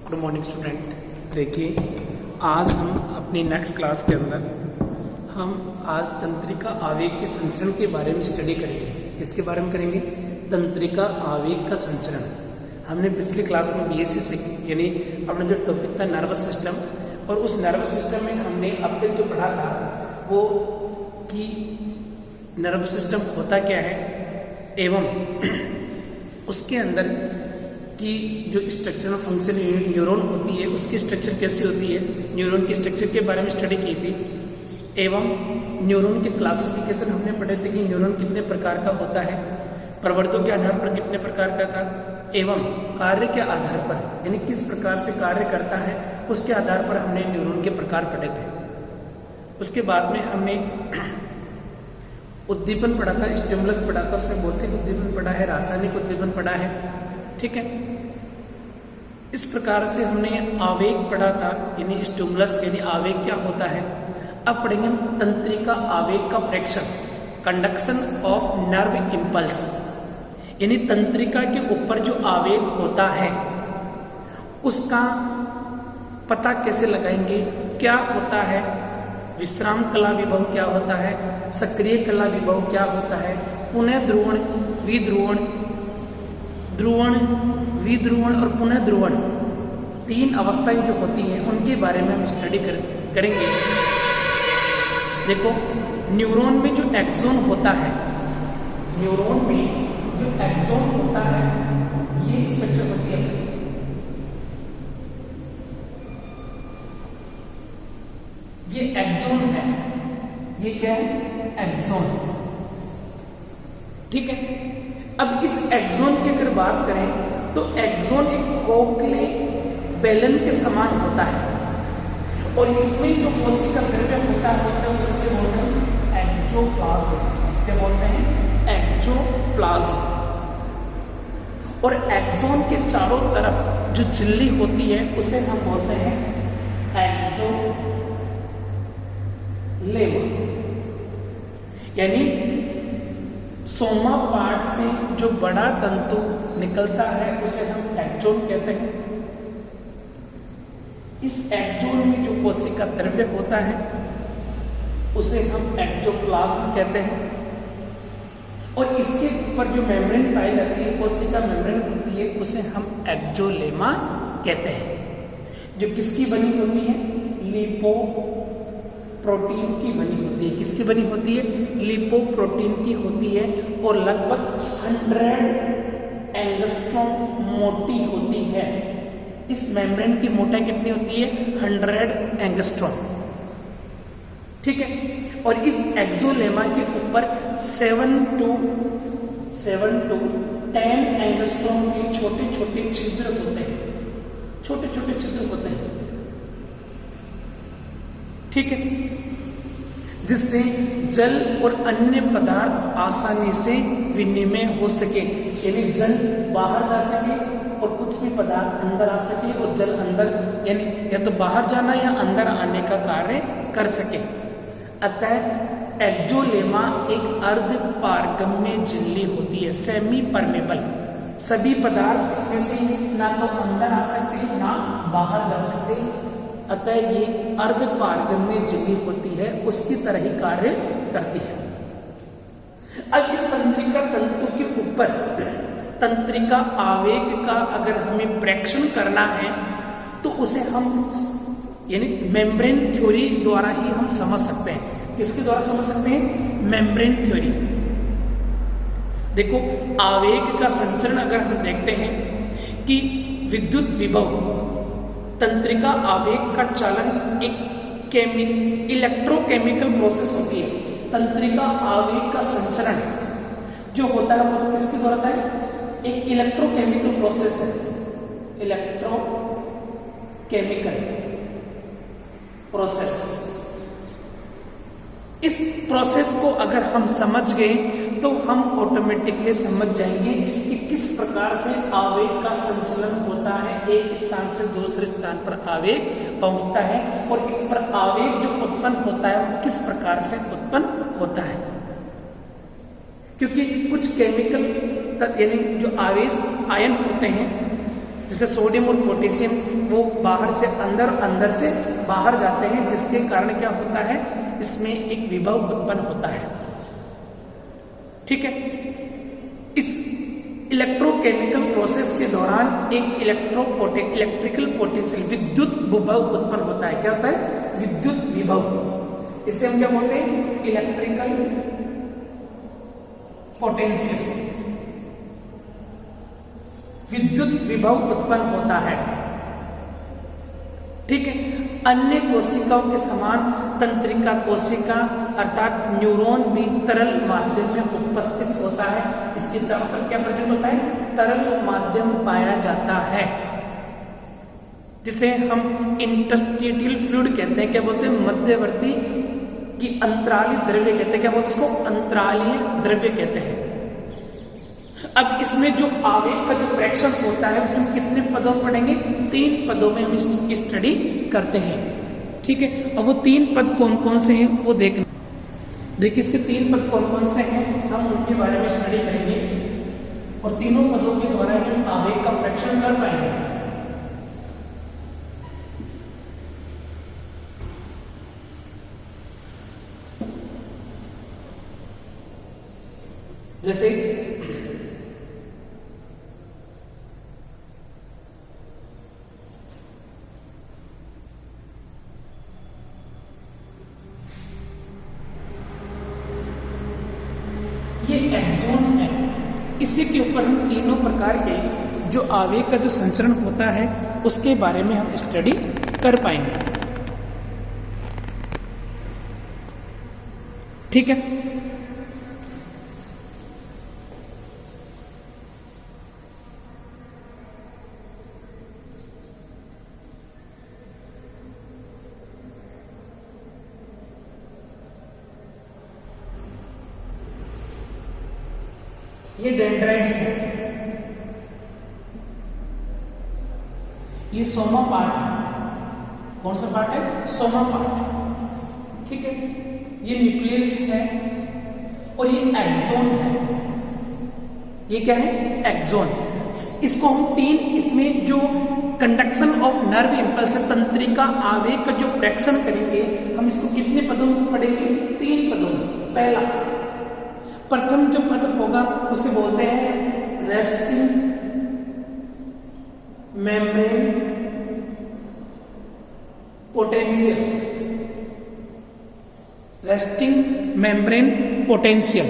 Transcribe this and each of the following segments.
Good morning student. देखिए, आज हम अपनी नेक्स्ट क्लास के अंदर हम आज तंत्रिका आवेग के संचरण के बारे में स्टडी करेंगे। किसके बारे में करेंगे? तंत्रिका आवेग का संचरण। हमने पिछली क्लास में बीएससी से यानी अपना जो टॉपिक था नर्वस सिस्टम, और उस नर्वस सिस्टम में हमने अब तक जो पढ़ा था वो कि नर्वस सिस्टम होता क्या है एवं उसके अंदर की जो स्ट्रक्चरल फंक्शन न्यूरॉन होती है उसकी स्ट्रक्चर कैसी होती है, न्यूरॉन की स्ट्रक्चर के बारे में स्टडी की थी। एवं न्यूरॉन के क्लासिफिकेशन हमने पढ़े थे कि न्यूरॉन कितने प्रकार का होता है, प्रवर्तों के आधार पर कितने प्रकार का था, एवं कार्य के आधार पर यानी किस प्रकार से कार्य करता है उसके आधार पर हमने न्यूरॉन के प्रकार पढ़े थे। उसके बाद में हमने उद्दीपन पढ़ा था, स्टिमुलस पढ़ा था, उसमें भौतिक उद्दीपन पढ़ा है, रासायनिक उद्दीपन पढ़ा है। ठीक है, इस प्रकार से हमने आवेग पढ़ा था, यानी स्टिमुलस यानी आवेग क्या होता है। अब पढ़ेंगे हम तंत्रिका आवेग का प्रेक्षण, कंडक्शन ऑफ नर्व इम्पल्स, यानी तंत्रिका के ऊपर जो आवेग होता है उसका पता कैसे लगाएंगे, क्या होता है, विश्राम कला विभव क्या होता है, सक्रिय कला विभव क्या होता है, पुनः ध्रुवण, विध्रुवण, ध्रुवण, विध्रुवण और पुनः ध्रुवण, तीन अवस्थाएं जो होती हैं उनके बारे में हम स्टडी करेंगे। देखो, न्यूरॉन में जो एक्सोन होता है, न्यूरॉन में जो एक्सोन होता है ये स्ट्रक्चर होती है। ये एक्सोन है, ये क्या है? एक्सोन। ठीक है, अब इस एक्सोन की अगर बात करें तो एक्सोन एक खोखले बेलन के समान होता है और इसमें जो कोशिका द्रव्य होता है उसे बोलते हैं एक्टोप्लाज्म। क्या बोलते हैं? एक्टोप्लाज्म। और एक्सोन के चारों तरफ जो झिल्ली होती है उसे हम बोलते हैं एक्सोलेमा, यानी सोमा पार्ट से जो बड़ा तंतु निकलता है उसे हम एक्सोन कहते हैं। इस एक्सोन में जो कोशिका द्रव्य होता है उसे हम एक्टोप्लाज्म कहते हैं। और इसके ऊपर जो मेम्ब्रेन पाई जाती है, कोशिका मेम्ब्रेन होती है, उसे हम एक्सोलेमा कहते हैं, जो किसकी बनी होती है? लिपोप्रोटीन की बनी होती है। किसकी बनी होती है? लिपोप्रोटीन की होती है और लगभग 100 एंगस्ट्रॉम मोटी होती है। इस मेम्ब्रेन की मोटाई कितनी होती है? 100 एंगस्ट्रॉम। ठीक है, और इस एक्सोलेमा के ऊपर 7 to 10 एंगस्ट्रॉम के छोटे छोटे छिद्र होते हैं, छोटे छोटे छिद्र होते हैं। ठीक है, जिससे जल और अन्य पदार्थ आसानी से विनिमय हो सके, यानी जल बाहर जा सके और कुछ भी पदार्थ अंदर आ सके और जल अंदर यानी या तो बाहर जाना या अंदर आने का कार्य कर सके। अतः एक्सोलेमा एक अर्ध पारगम्य झिल्ली होती है, सेमी परमेबल। सभी पदार्थ इसमें से ना तो अंदर आ सकते हैं ना बाहर जा सकते, अतः ये अर्ध पारगम्य झिल्ली होती है, उसकी तरह ही कार्य करती है। अब इस तंत्रिका तंतु के ऊपर तंत्रिका आवेग का अगर हमें प्रेक्षण करना है तो उसे हम यानी मेम्ब्रेन थ्योरी द्वारा ही हम समझ सकते हैं। किसके द्वारा समझ सकते हैं? Membrane theory. देखो, आवेग का संचरण अगर हम देखते हैं कि विद्युत विभव तंत्रिका आवेग का चालन एक इलेक्ट्रोकेमिकल प्रोसेस होती है। तंत्रिका आवेग का संचरण जो होता है वो किसके द्वारा होता है? एक इलेक्ट्रोकेमिकल प्रोसेस है, इलेक्ट्रोकेमिकल प्रोसेस। इस प्रोसेस को अगर हम समझ गए तो हम ऑटोमेटिकली समझ जाएंगे कि किस प्रकार से आवेग का संचलन होता है, एक स्थान से दूसरे स्थान पर आवेग पहुंचता है और इस पर आवेग जो उत्पन्न होता है वो किस प्रकार से उत्पन्न होता है। क्योंकि कुछ केमिकल यानी जो आवेश आयन होते हैं जैसे सोडियम और पोटेशियम वो बाहर से अंदर, अंदर से बाहर जाते हैं, जिसके कारण क्या होता है, इसमें एक विभव उत्पन्न होता है। ठीक है, इस इलेक्ट्रोकेमिकल प्रोसेस के दौरान एक इलेक्ट्रिकल पोटेंशियल, विद्युत विभव उत्पन्न होता है। क्या होता है? विद्युत विभव। इसे हम क्या बोलते हैं? इलेक्ट्रिकल पोटेंशियल, विद्युत विभव उत्पन्न होता है। ठीक है, अन्य कोशिकाओं के समान तंत्रिका कोशिका अर्थात न्यूरॉन भी तरल माध्यम में उपस्थित होता है। इसके चारों तरफ क्या प्रेजेंट होता है? तरल माध्यम पाया जाता है, जिसे हम इंटरस्टिशियल फ्लूइड कहते हैं। क्या बोलते हैं? मध्यवर्ती की अंतराली द्रव्य कहते हैं। क्या बोलते हैं इसको? अंतरालीय द्रव्य कहते हैं। अब इसमें जो आवेग का जो फ्रैक्शन होता है उसमें कितने पदों में पढ़ेंगे? 3 पदों में हम इसकी स्टडी करते हैं। ठीक है, अब वो 3 पद कौन कौन से हैं वो देखना। देखिए इसके 3 पद कौन कौन से हैं, हम उनके बारे में स्टडी करेंगे और तीनों पदों के द्वारा हम आवेग का फ्रैक्शन कर पाएंगे। जैसे ये एक्सोन है, इसी के ऊपर हम तीनों प्रकार के जो आवेग का जो संचरण होता है उसके बारे में हम स्टडी कर पाएंगे। ठीक है, ये डेंड्राइट्स है, ये सोमा पार्ट है। कौन सा पार्ट है? सोमा पार्ट। ठीक है, ये न्यूक्लियस है और ये एक्सोन है। ये क्या है? एक्सोन। इसको हम 3, इसमें जो कंडक्शन ऑफ नर्व इंपल्स तंत्रिका आवेग का जो फ्रैक्शन करेंगे हम इसको कितने पदों में पढ़ेंगे? 3 पदों में। पहला, प्रथम जो पद होगा उसे बोलते हैं resting membrane potential. Resting membrane potential.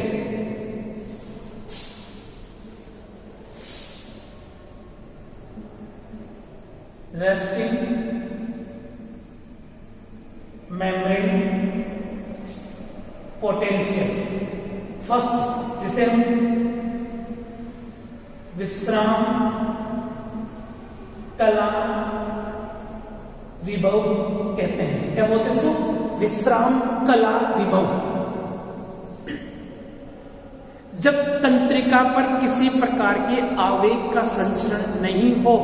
Resting membrane potential first, जिसे हम विश्राम कला विभव कहते हैं। क्या बोलते हैं इसको? विश्राम कला विभव। जब तंत्रिका पर किसी प्रकार के आवेग का संचरण नहीं हो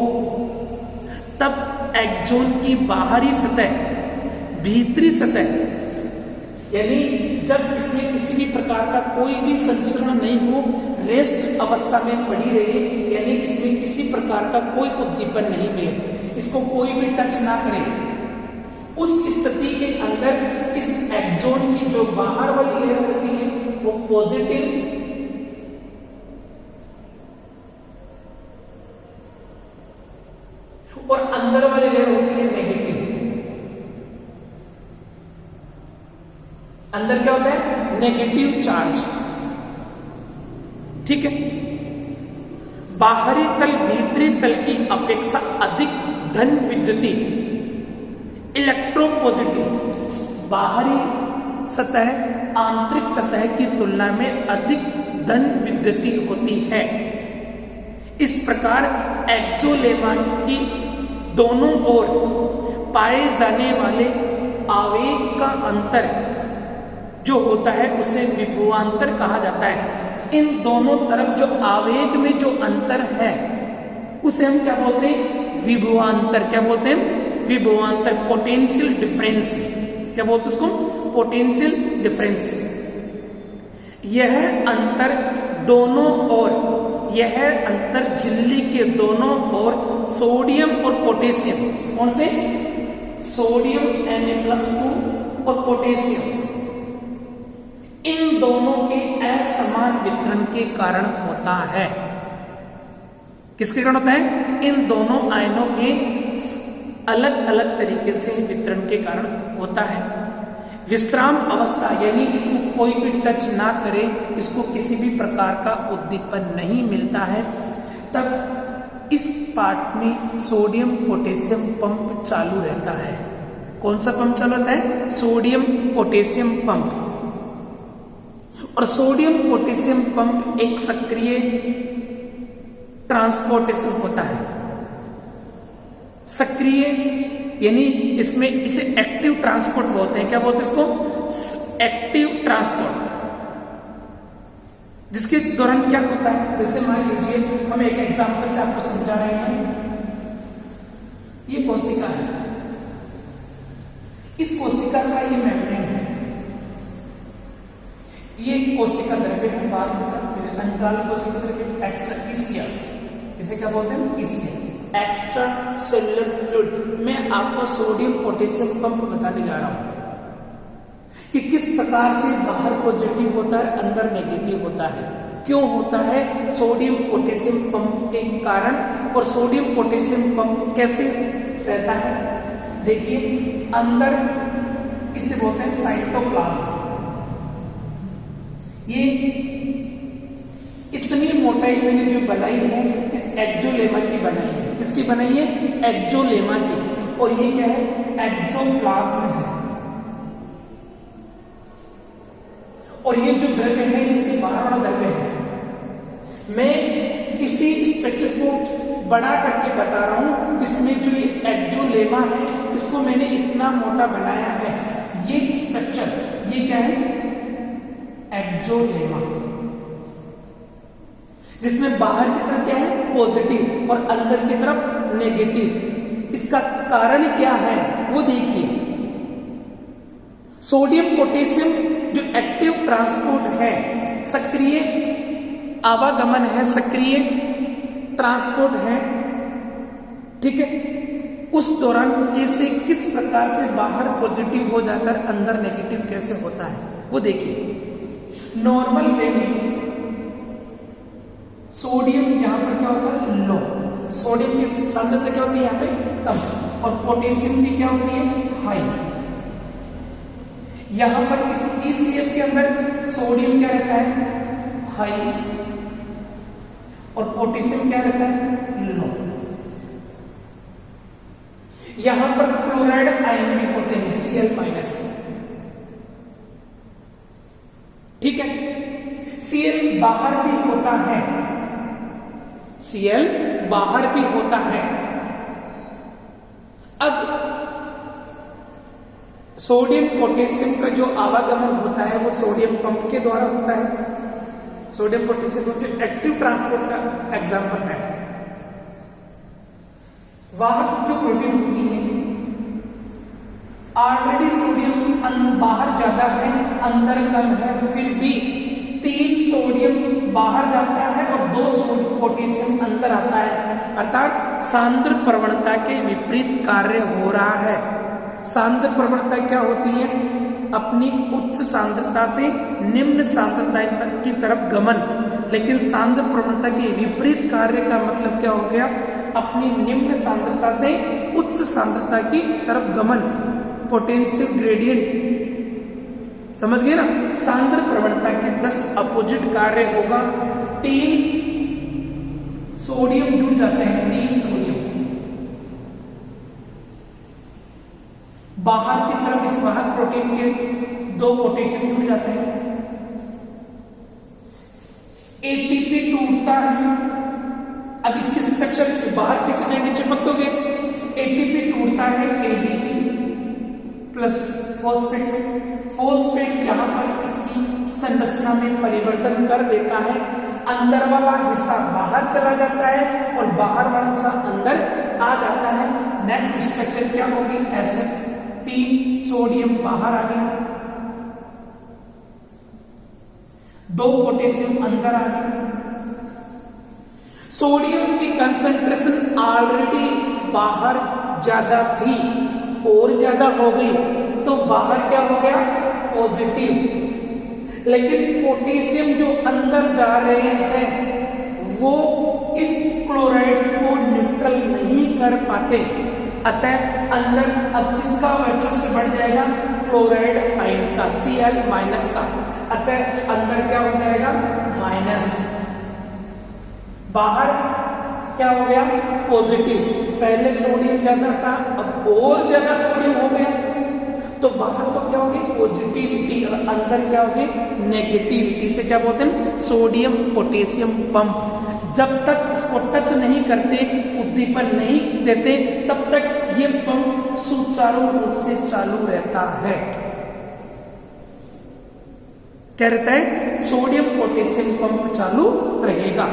तब एक्सोन की बाहरी सतह, भीतरी सतह, यानी जब इसमें किसी भी प्रकार का कोई भी संचरण नहीं हो, रेस्ट अवस्था में पड़ी रहे, यानी इसमें किसी प्रकार का कोई उद्दीपन नहीं मिले, इसको कोई भी टच ना करे, उस स्थिति के अंदर इस एक्सोन की जो बाहर वाली लेयर होती है वो पॉजिटिव और अंदर वाली लेयर होती है नेगेटिव। अंदर क्या होता है? Negative charge. ठीक है, बाहरी तल भीतरी तल की अपेक्षा अधिक धन विद्युती, इलेक्ट्रोपॉजिटिव। बाहरी सतह आंतरिक सतह की तुलना में अधिक धन विद्युती होती है। इस प्रकार एक्सोलेमा की दोनों ओर पाए जाने वाले आवेग का अंतर जो होता है उसे विभवांतर कहा जाता है। इन दोनों तरफ जो आवेग में जो अंतर है उसे हम क्या बोलते हैं? विभवांतर। क्या बोलते हैं? विभवांतर, पोटेंशियल डिफरेंस। क्या बोलते हैं उसको? Potential difference. यह अंतर दोनों ओर यह अंतर झिल्ली के दोनों ओर सोडियम और पोटेशियम, कौन से, सोडियम Na+2 और पोटेशियम, इन दोनों के असमान वितरण के कारण होता है। किसके कारण होता है? इन दोनों आयनों के अलग अलग तरीके से वितरण के कारण होता है। विश्राम अवस्था यानी इसको कोई भी टच ना करे, इसको किसी भी प्रकार का उद्दीपन नहीं मिलता है, तब इस पार्ट में सोडियम पोटेशियम पंप चालू रहता है। कौन सा पंप चालू रहता है? Sodium potassium pump. और सोडियम पोटेशियम पंप एक सक्रिय ट्रांसपोर्टेशन होता है। सक्रिय यानी इसमें इसे एक्टिव ट्रांसपोर्ट बोलते हैं। क्या बोलते हैं इसको? Active transport. जिसके दौरान क्या होता है, जैसे मान लीजिए हम एक एग्जांपल से आपको समझा रहे हैं। ये कोशिका है, इस कोशिका का ये मेम्ब्रेन है, ये कोशिका द्रव्य है, बाहर अंतराल कोशिका द्रव्य एक्स्ट्रा ECF, इसे क्या बोलते हैं? ECF, extra cellular fluid. मैं आपको सोडियम पोटेशियम पंप बताने जा रहा हूं कि किस प्रकार से बाहर पॉजिटिव होता है, अंदर नेगेटिव होता है, क्यों होता है, सोडियम पोटेशियम पंप के कारण। और सोडियम पोटेशियम पंप कैसे रहता है? देखिए, अंदर इसे बोलते हैं साइटोप्लाज्म। ये इतनी मोटाई मैंने जो बनाई है इस एक्सोलेमा की बनाई है। किसकी बनाई है? एक्सोलेमा की। और ये क्या है? एक्सोप्लाज्म है। और ये जो द्रव्य है इसके बाहर वाला द्रव्य है। मैं किसी स्ट्रक्चर को बड़ा करके बता रहा हूं। इसमें जो ये एक्सोलेमा है इसको मैंने इतना मोटा बनाया है। ये स्ट्रक्चर, ये क्या है? एक्सोलेमा, जिसमें बाहर की तरफ क्या है? पॉजिटिव और अंदर की तरफ नेगेटिव। इसका कारण क्या है वो देखिए। सोडियम पोटेशियम जो एक्टिव ट्रांसपोर्ट है, सक्रिय आवागमन है, सक्रिय ट्रांसपोर्ट है, ठीक है, उस दौरान कैसे, किस प्रकार से बाहर पॉजिटिव हो जाकर अंदर नेगेटिव कैसे होता है वो देखिए। नॉर्मल वे में सोडियम यहां पर क्या होता है? लो। सोडियम की सांद्रता क्या होती है यहाँ पे? कम। और पोटेशियम की क्या होती है? हाई। यहां पर इस ECF के अंदर सोडियम क्या रहता है? हाई। और पोटेशियम क्या रहता है? लो। यहां पर क्लोराइड आयन भी होते हैं, Cl-। ठीक है, Cl बाहर भी होता है, Cl बाहर भी होता है। अब सोडियम पोटेशियम का जो आवागमन होता है वो सोडियम पंप के द्वारा होता है। सोडियम पोटेशियम जो एक्टिव ट्रांसपोर्ट का एग्जांपल है। वाहक जो प्रोटीन होती है, ऑलरेडी सोडियम बाहर ज्यादा है, अंदर कम है, फिर भी 3 सोडियम बाहर जाता है और 2 पोटेशियम अंदर आता है, अर्थात सांद्र प्रवणता के विपरीत कार्य हो रहा है। सांद्र प्रवणता क्या होती है? अपनी उच्च सांद्रता से निम्न सांद्रता की तरफ गमन। लेकिन सांद्र प्रवणता के विपरीत कार्य का मतलब क्या हो गया? अपनी निम्न सांद्रता से उच्च सांद्रता की तरफ गमन, पोटेंशियल ग्रेडियंट। समझ गए ना? सांद्र प्रवणता के जस्ट अपोजिट कार्य होगा। 3 सोडियम जुड़ जाते हैं, 3 सोडियम बाहर की तरफ इस वाहक प्रोटीन के 2 पोटेशियम जुड़ जाते हैं। ATP टूटता है। अब इसकी स्ट्रक्चर बाहर कैसे जाएंगे? चिपक दोगे। ATP टूटता है, ADP प्लस फॉस्फेट। फॉस्फेट यहां पर इसकी संरचना में परिवर्तन कर देता है। अंदर वाला हिस्सा बाहर चला जाता है और बाहर वाला हिस्सा अंदर आ जाता है। नेक्स्ट स्ट्रक्चर क्या होगी? SF3 सोडियम बाहर आ गया, 2 पोटेशियम अंदर आ गया। सोडियम की कंसंट्रेशन ऑलरेडी बाहर ज्यादा थी और ज्यादा हो गई तो बाहर क्या हो गया, पॉजिटिव। लेकिन पोटेशियम जो अंदर जा रहे हैं वो इस क्लोराइड को न्यूट्रल नहीं कर पाते, अतः अंदर अब इसका वर्चस्व बढ़ जाएगा क्लोराइड आयन का, Cl माइनस का, अतः अंदर क्या हो जाएगा माइनस, बाहर क्या हो गया पॉजिटिव। पहले सोडियम ज्यादा था अब और ज्यादा सोडियम हो गया तो बाहर तो क्या होगी पॉजिटिविटी और अंदर क्या होगी नेगेटिविटी। से क्या बोलते हैं सोडियम पोटेशियम पंप। जब तक इसको टच नहीं करते, उद्दीपन नहीं देते, तब तक ये पंप सुचारू रूप से चालू रहता है। क्या रहता है, सोडियम पोटेशियम पंप चालू रहेगा,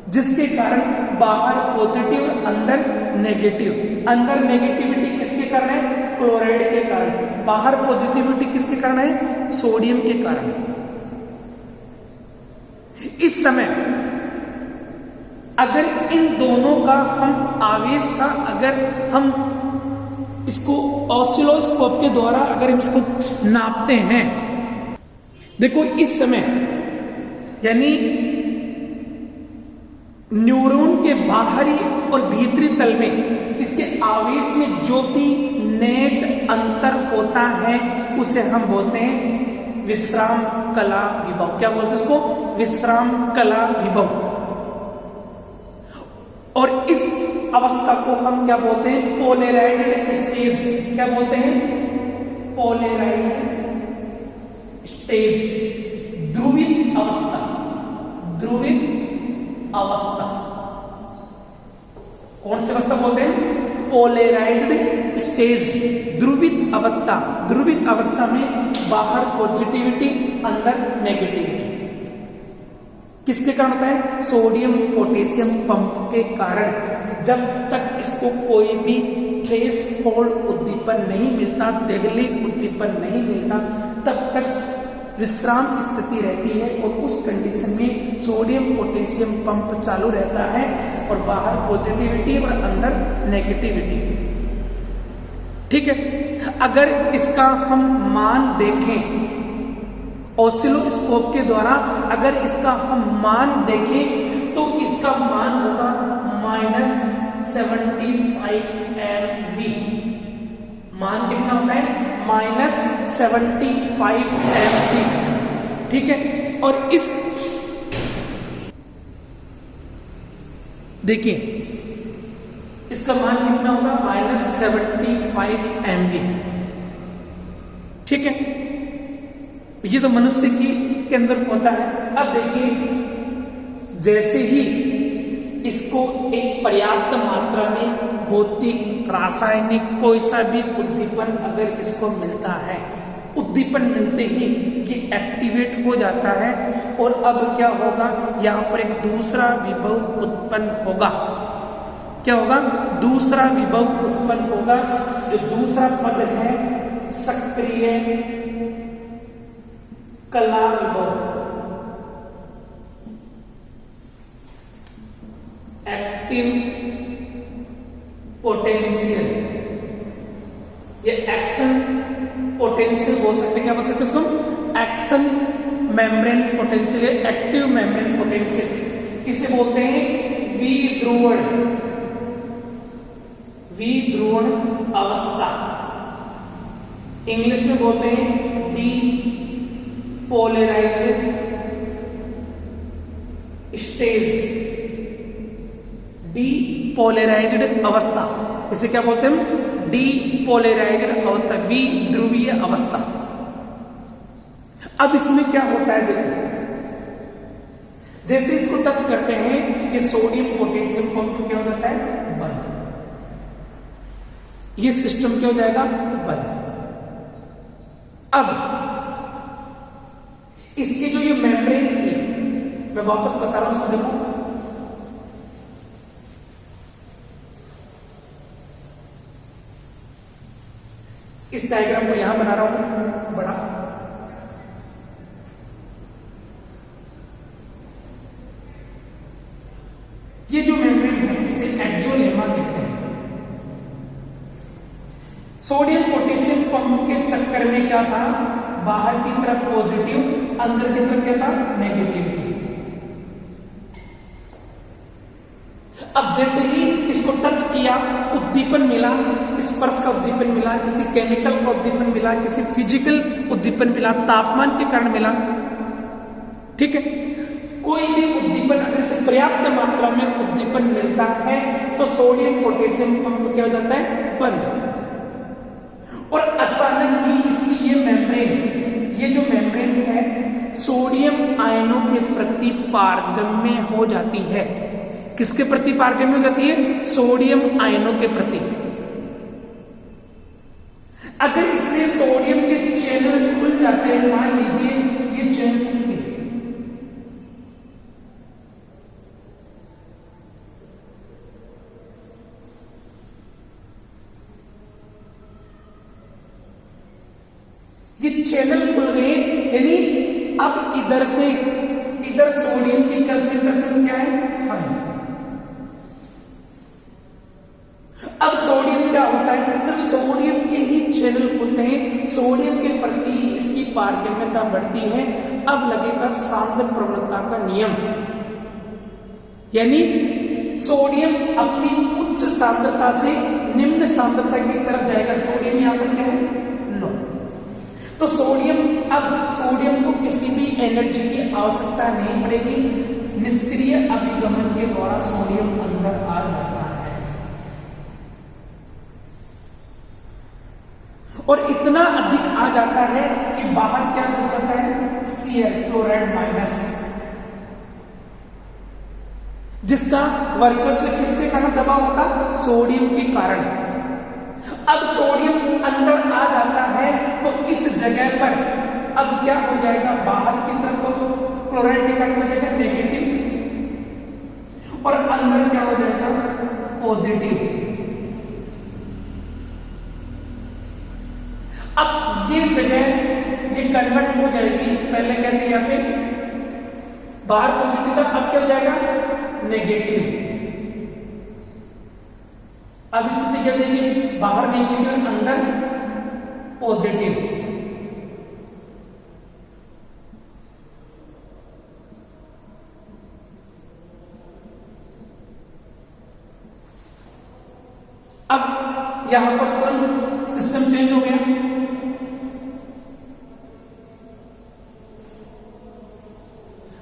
जिसके कारण बाहर पॉजिटिव अंदर नेगेटिव। अंदर नेगेटिविटी किसके कारण है, क्लोराइड के कारण। बाहर पॉजिटिविटी किसके कारण है, सोडियम के कारण। इस समय अगर इन दोनों का हम आवेश का अगर हम इसको ऑसिलोस्कोप के द्वारा अगर हम इसको नापते हैं, देखो इस समय यानी न्यूरॉन के बाहरी और भीतरी तल में इसके आवेश में जो भी नेट अंतर होता है उसे हम बोलते हैं विश्राम कला विभव। क्या बोलते हैं उसको, विश्राम कला विभव। और इस अवस्था को हम क्या बोलते हैं, पोलराइज्ड स्टेज। क्या बोलते हैं, पोलराइज्ड स्टेज, ध्रुवित अवस्था। ध्रुवित अवस्था कौन सी अवस्था बोलते हैं, पोलराइज्ड स्टेज, ध्रुवित अवस्था। ध्रुवित अवस्था में बाहर पॉजिटिविटी अंदर नेगेटिविटी। किसके कारण होता है, सोडियम पोटेशियम पंप के कारण। जब तक इसको कोई भी थ्रेशोल्ड उद्दीपन नहीं मिलता, देहली उद्दीपन नहीं मिलता, तब तक विश्राम स्थिति रहती है और उस कंडीशन में सोडियम पोटेशियम पंप चालू रहता है और बाहर पॉजिटिविटी और अंदर नेगेटिविटी। ठीक है, अगर इसका हम मान देखें ऑसिलोस्कोप के द्वारा, अगर इसका हम मान देखें तो इसका मान होगा -75 MV। मान कितना होता है, -75 MV। ठीक है, और इस देखिए इसका मान कितना होगा, -75 MV। ठीक है, ये तो मनुष्य के अंदर होता है। अब देखिए जैसे ही इसको एक पर्याप्त मात्रा में भौतिक रासायनिक कोई सा भी उद्दीपन अगर इसको मिलता है, उद्दीपन मिलते ही ये एक्टिवेट हो जाता है और अब क्या होगा, यहाँ पर एक दूसरा विभव उत्पन्न होगा। क्या होगा, दूसरा विभव उत्पन्न होगा। जो दूसरा पद है सक्रिय कला विभव, एक्टिव पोटेंशियल। ये एक्शन पोटेंशियल बोल सकते हैं, क्या बोल सकते हैं उसको, action membrane potential, active membrane potential. इसे बोलते हैं विध्रुवण, विध्रुवण अवस्था। इंग्लिश में बोलते हैं डी पोलराइज्ड स्टेज, डीपोलराइज्ड अवस्था। इसे क्या बोलते हैं, डीपोलराइज्ड अवस्था, विध्रुवीय अवस्था। अब इसमें क्या होता है, देखो जैसे इसको टच करते हैं ये सोडियम पोटेशियम पंप क्या हो जाता है, बंद। ये सिस्टम क्या हो जाएगा, बंद। अब इसकी जो ये मेम्ब्रेन थी, मैं वापस बता रहा हूं उसको, देखो इस डायग्राम को यहां बना रहा हूं बड़ा, इसे एक्जोलेमा कहते हैं। सोडियम पोटेशियम पंप के चक्कर में क्या था, बाहर की तरफ पॉजिटिव, अंदर की तरफ क्या था, नेगेटिविटी। अब जैसे ही इसको टच किया, उद्दीपन मिला, स्पर्श का उद्दीपन मिला, किसी केमिकल का उद्दीपन मिला, किसी फिजिकल उद्दीपन मिला, तापमान के कारण मिला, ठीक है। कोई भी उद्दीपन अगर से पर्याप्त मात्रा में उद्दीपन मिलता है तो सोडियम पोटेशियम पंप क्या हो जाता है, बंद। और अचानक ही इसकी ये मेम्ब्रेन, ये जो मेम्ब्रेन है सोडियम आयनों के प्रति पारगम्य हो जाती है। किसके प्रति पारगम्य हो जाती है, सोडियम आयनों के प्रति। अगर इसमें सोडियम के चैनल खुल जाते हैं, मान लीजिए ये चैनल खुल गए, ये चैनल खुल गए, यानी अब इधर से इधर सोडियम की कंसंट्रेशन क्या है, हाई। अब सोडियम क्या होता है, सिर्फ सोडियम के ही चैनल खुलते हैं, सोडियम के प्रति इसकी पारगम्यता बढ़ती है। अब लगेगा सांद्र प्रवणता का नियम, यानी सोडियम अपनी उच्च सांद्रता से निम्न सांद्रता की तरफ जाएगा। सोडियम यहां पर क्या है, लो। तो सोडियम, अब सोडियम को किसी भी एनर्जी की आवश्यकता नहीं पड़ेगी, निष्क्रिय अभिगमन के द्वारा सोडियम अंदर आ जाता है। और इतना अधिक आ जाता है कि बाहर क्या हो जाता है, Cl क्लोराइड माइनस, जिसका वर्चस्व किसके कारण दबा होता, सोडियम के कारण। अब सोडियम अंदर आ जाता है तो इस जगह पर अब क्या हो जाएगा, बाहर की तरफ तो क्लोराइड के कारण हो जाएगा नेगेटिव, और अंदर क्या हो जाएगा, पॉजिटिव। अब ये जगह ये कन्वर्ट हो जाएगी, पहले क्या थी यहाँ पे बाहर पॉजिटिव था, अब क्या हो जाएगा, नेगेटिव। अब स्थिति क्या हो जाएगी, बाहर नेगेटिव और अंदर पॉजिटिव। अब यहां पर तुरंत सिस्टम चेंज हो गया,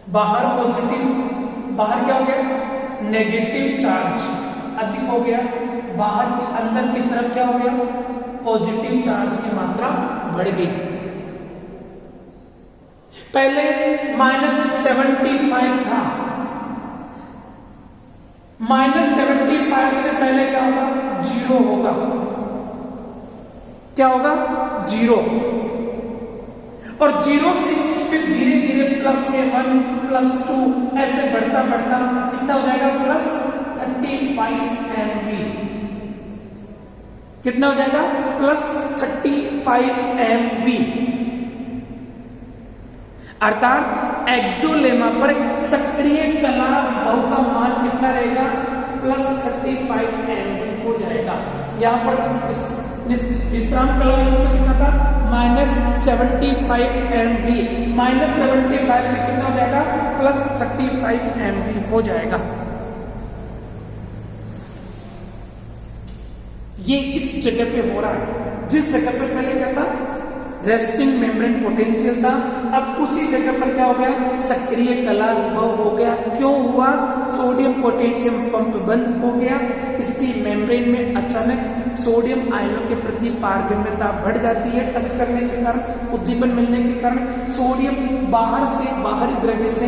बाहर पॉजिटिव, बाहर क्या हो गया, नेगेटिव चार्ज अधिक हो गया, बाहर के अंदर की तरफ क्या हो गया, पॉजिटिव चार्ज की मात्रा बढ़ गई। पहले -75 था, -75 से पहले क्या होगा, 0 होगा। क्या होगा, 0। और 0 से फिर धीरे धीरे प्लस में 1 प्लस 2 ऐसे बढ़ता बढ़ता कितना हो जाएगा, +35 MV। कितना हो जाएगा, +35 MV। अर्थात एक्जोलेमा पर सक्रिय कला विभव का मान कितना रहेगा, +35 MV हो जाएगा। यहां पर विश्राम कला विभव कितना था, -75 MV। -75 से कितना हो जाएगा, +35 MV हो जाएगा। ये इस जगह पे हो रहा है, जिस जगह पे पहले क्या था, रेस्टिंग मेम्ब्रेन पोटेंशियल था, अब उसी जगह पर क्या हो गया, सक्रिय कला विभव हो गया। क्यों हुआ, सोडियम पोटेशियम पंप बंद हो गया, इसकी मेम्ब्रेन में अचानक सोडियम आयनों के प्रति पारगम्यता बढ़ जाती है। टच करने के कारण, उद्दीपन मिलने के कारण सोडियम बाहर से, बाहरी द्रव्य से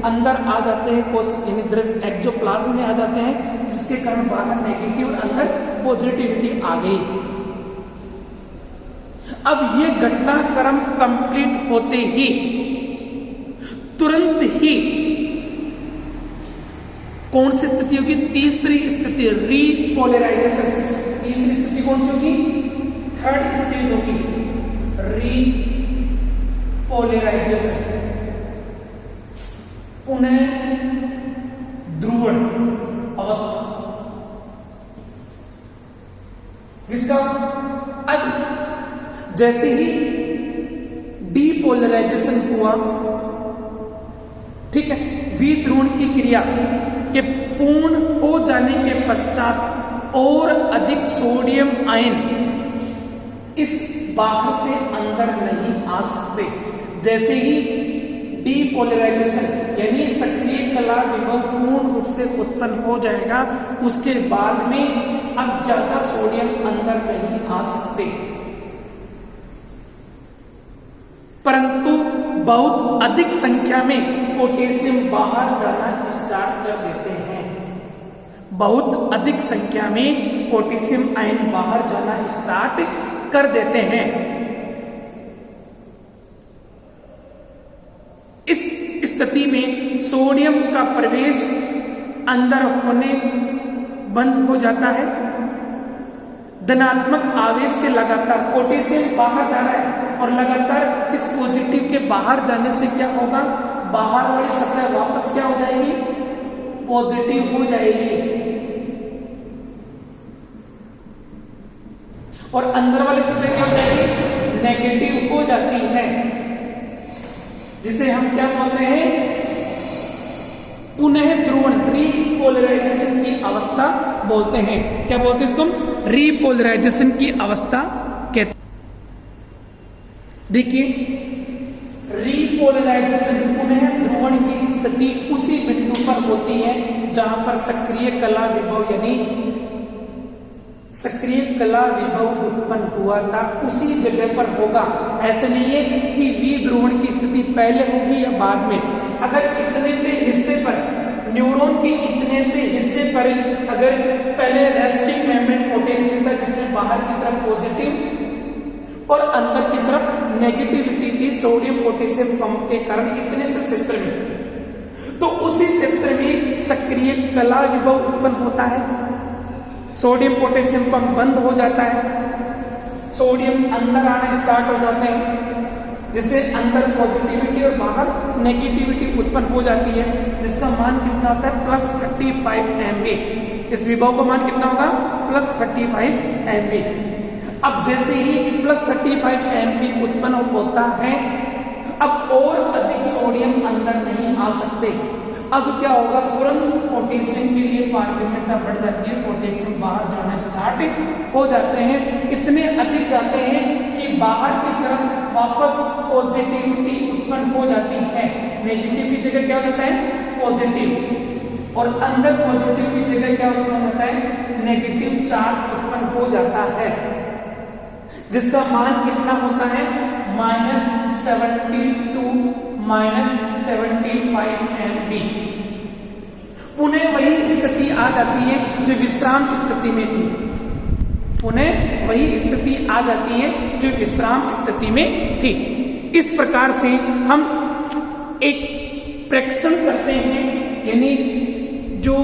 अंदर आ जाते हैं, यानी द्रव्य एक्जोप्लाज्म में आ जाते हैं, जिसके कारण बाहर नेगेटिव और अंदर पॉजिटिविटी आ गई। अब ये घटनाक्रम कंप्लीट होते ही तुरंत ही कौन सी स्थिति होगी, तीसरी स्थिति, रीपोलराइजेशन। तीसरी स्थिति कौन सी होगी, थर्ड स्टेज होगी, रीपोलराइजेशन। पुनः ध्रुवण अवस्था। जिसका जैसे ही डीपोलराइजेशन हुआ, ठीक है, विध्रुवण की क्रिया के पूर्ण हो जाने के पश्चात और अधिक सोडियम आयन इस बाहर से अंदर नहीं आ सकते। जैसे ही डीपोलराइजेशन यानी सक्रिय कला विभव पूर्ण रूप से उत्पन्न हो जाएगा, उसके बाद में अब ज्यादा सोडियम अंदर नहीं आ सकते, परंतु बहुत अधिक संख्या में पोटेशियम बाहर जाना स्टार्ट कर देते हैं। बहुत अधिक संख्या में पोटेशियम आयन बाहर जाना स्टार्ट कर देते हैं। इस स्थिति में सोडियम का प्रवेश अंदर होने बंद हो जाता है। धनात्मक आवेश के लगातार पोटेशियम बाहर जा रहा है और लगातार इस पॉजिटिव के बाहर जाने से क्या होगा, बाहर वाली सतह वापस क्या हो जाएगी, पॉजिटिव हो जाएगी, और अंदर वाली सतह क्या हो जाएगी, नेगेटिव हो जाती है, जिसे हम क्या बोलते हैं, पुनः ध्रुवण रीपोलराइजेशन की अवस्था बोलते हैं। क्या बोलते हैं इसको, रीपोलराइजेशन की अवस्था कहते। देखिए, रीपोलराइजेशन पुनः ध्रुवण की स्थिति उसी बिंदु पर होती है जहां पर सक्रिय कला विभव यानी सक्रिय कला विभव उत्पन्न हुआ था, उसी जगह पर होगा। ऐसे नहीं है कि विध्रुवण की स्थिति पहले होगी या बाद में। अगर इतने से हिस्से पर न्यूरॉन के इतने से हिस्से पर अगर पहले रेस्टिंग मेम्ब्रेन पोटेंशियल था, जिसमें बाहर की तरफ पॉजिटिव और अंदर की तरफ नेगेटिविटी थी सोडियम पोटेशियम पंप के कारण, इतने से क्षेत्र में, तो उसी क्षेत्र में सक्रिय कला विभव उत्पन्न होता है, सोडियम पोटेशियम पंप बंद हो जाता है, सोडियम अंदर आना स्टार्ट हो जाते हैं, जिससे अंदर पॉजिटिविटी और बाहर नेगेटिविटी उत्पन्न हो जाती है, जिसका मान कितना होता है, +35 MV। इस विभव का मान कितना होगा, +35 MV। अब जैसे ही +35 MV उत्पन्न होता है, अब और अधिक सोडियम अंदर नहीं आ सकते। अब क्या होगा, तुरंत पोटेशियम के लिए पारगम्यता बढ़ जाती है, पोटेशियम बाहर जाना स्टार्ट हो जाते हैं, इतने अधिक जाते हैं कि बाहर की तरफ वापस पॉजिटिविटी उत्पन्न हो जाती है। नेगेटिव की जगह क्या हो जाता है, पॉजिटिव, और अंदर पॉजिटिव की जगह क्या उत्पन्न होता है, नेगेटिव चार्ज उत्पन्न हो जाता है, जिसका मान कितना होता है, -72 -75 MV। पुनः वही स्थिति आ जाती है जो विश्राम स्थिति में थी, पुनः वही स्थिति आ जाती है जो विश्राम स्थिति में थी। इस प्रकार से हम एक प्रेक्षण करते हैं, यानी जो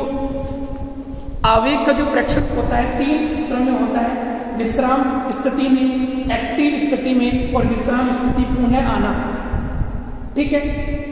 आवेग का जो प्रेक्षण होता है 3 स्तरों में होता है, विश्राम स्थिति में, एक्टिव स्थिति में और विश्राम स्थिति पुनः आना। ठीक है,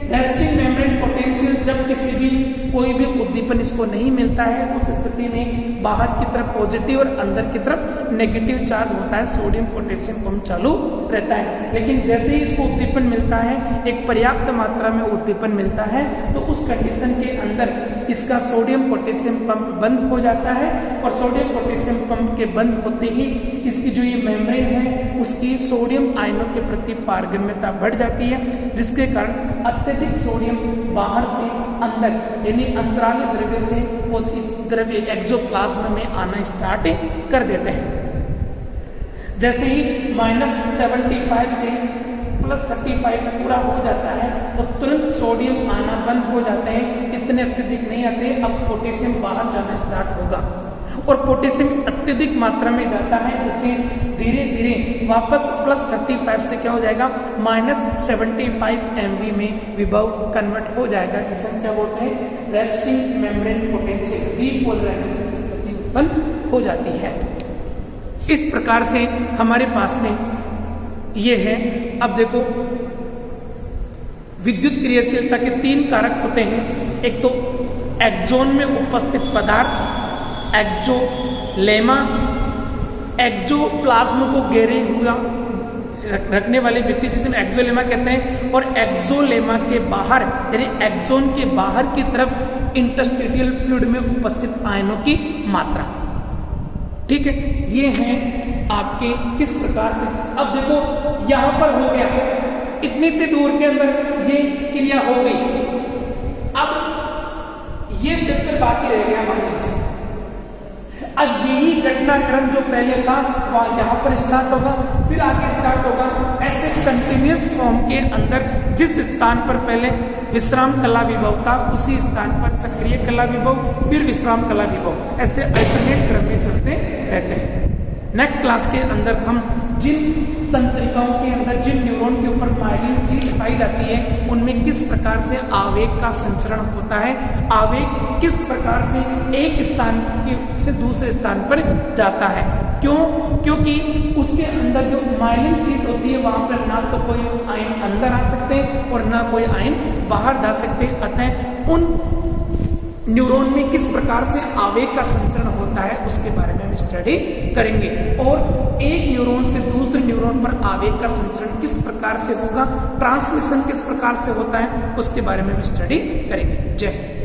रेस्टिंग मेम्ब्रेन पोटेंशियल जब किसी भी कोई भी उद्दीपन इसको नहीं मिलता है, उस स्थिति में बाहर की तरफ पॉजिटिव और अंदर की तरफ नेगेटिव चार्ज होता है, सोडियम पोटेशियम पंप चालू रहता है। लेकिन जैसे ही इसको उद्दीपन मिलता है, एक पर्याप्त मात्रा में उद्दीपन मिलता है, तो उस कंडीशन के अंदर इसका सोडियम पोटेशियम पंप बंद हो जाता है, और सोडियम पोटेशियम पंप के बंद होते ही इसकी जो ये मेम्ब्रेन है उसकी सोडियम आयनों के प्रति पारगम्यता बढ़ जाती है, जिसके कारण अत्यधिक सोडियम बाहर से अंदर यानी अंतराली द्रव्य से उस इस द्रव्य एक्सोप्लाज्म में आना स्टार्ट कर देते हैं। जैसे ही -75 से +35 पूरा हो जाता है, तो तुरंत सोडियम आना बंद हो जाते हैं, इतने अत्यधिक नहीं आते। अब पोटेशियम बाहर जाना स्टार्ट होगा, और पोटेशियम अत्यधिक मात्रा में जाता है, जिससे धीरे धीरे वापस +35 से क्या हो जाएगा, -75 MV में विभव कन्वर्ट हो जाएगा, जिसे हम क्या बोलते हैं, रेस्टिंग मेम्ब्रेन पोटेंशियल रीपोलराइजेशन की स्थिति उत्पन्न हो जाती है। इस प्रकार से हमारे पास में ये है। अब देखो, विद्युत क्रियाशीलता के 3 कारक होते हैं। एक तो एक्सोन में उपस्थित पदार्थ, एक्सोलेमा, एक्सोप्लाज्म को घेरे हुआ रखने वाली भित्ति जिसे हम एक्सोलेमा कहते हैं, और एक्सोलेमा के बाहर यानी एक्सोन के बाहर की तरफ इंटरस्टिशियल फ्लूइड में उपस्थित आयनों की मात्रा। ठीक है, ये हैं आपके किस प्रकार से। अब देखो यहां पर हो गया, इतनी दूर के अंदर ये क्रिया हो गई, अब ये सिर्फ बाकी रह गया मान लीजिए। अब यही घटनाक्रम जो पहले था वहां यहां पर स्टार्ट होगा, फिर आगे स्टार्ट होगा, ऐसे कंटिन्यूअस फॉर्म के अंदर जिस स्थान पर पहले विश्राम कला विभव था उसी स्थान पर सक्रिय कला विभव, फिर विश्राम कला विभव, ऐसे अल्टरनेट क्रम में चलते रहते हैं। नेक्स्ट क्लास के अंदर हम जिन तंत्रिकाओं के अंदर जिन न्यूरॉन के ऊपर माइलिन सीट पाई जाती है उनमें किस प्रकार से आवेग का संचरण होता है, आवेग किस प्रकार से एक स्थान से दूसरे स्थान पर जाता है, क्यों, क्योंकि उसके अंदर जो माइलिन सीट होती है वहां पर ना तो कोई आयन अंदर आ सकते हैं और ना कोई आयन बाहर जा सकते। अतः उन न्यूरॉन में किस प्रकार से आवेग का संचरण होता है उसके बारे में हम स्टडी करेंगे, और एक न्यूरॉन से दूसरे न्यूरॉन पर आवेग का संचरण किस प्रकार से होगा, ट्रांसमिशन किस प्रकार से होता है उसके बारे में हम स्टडी करेंगे। जय हिंद।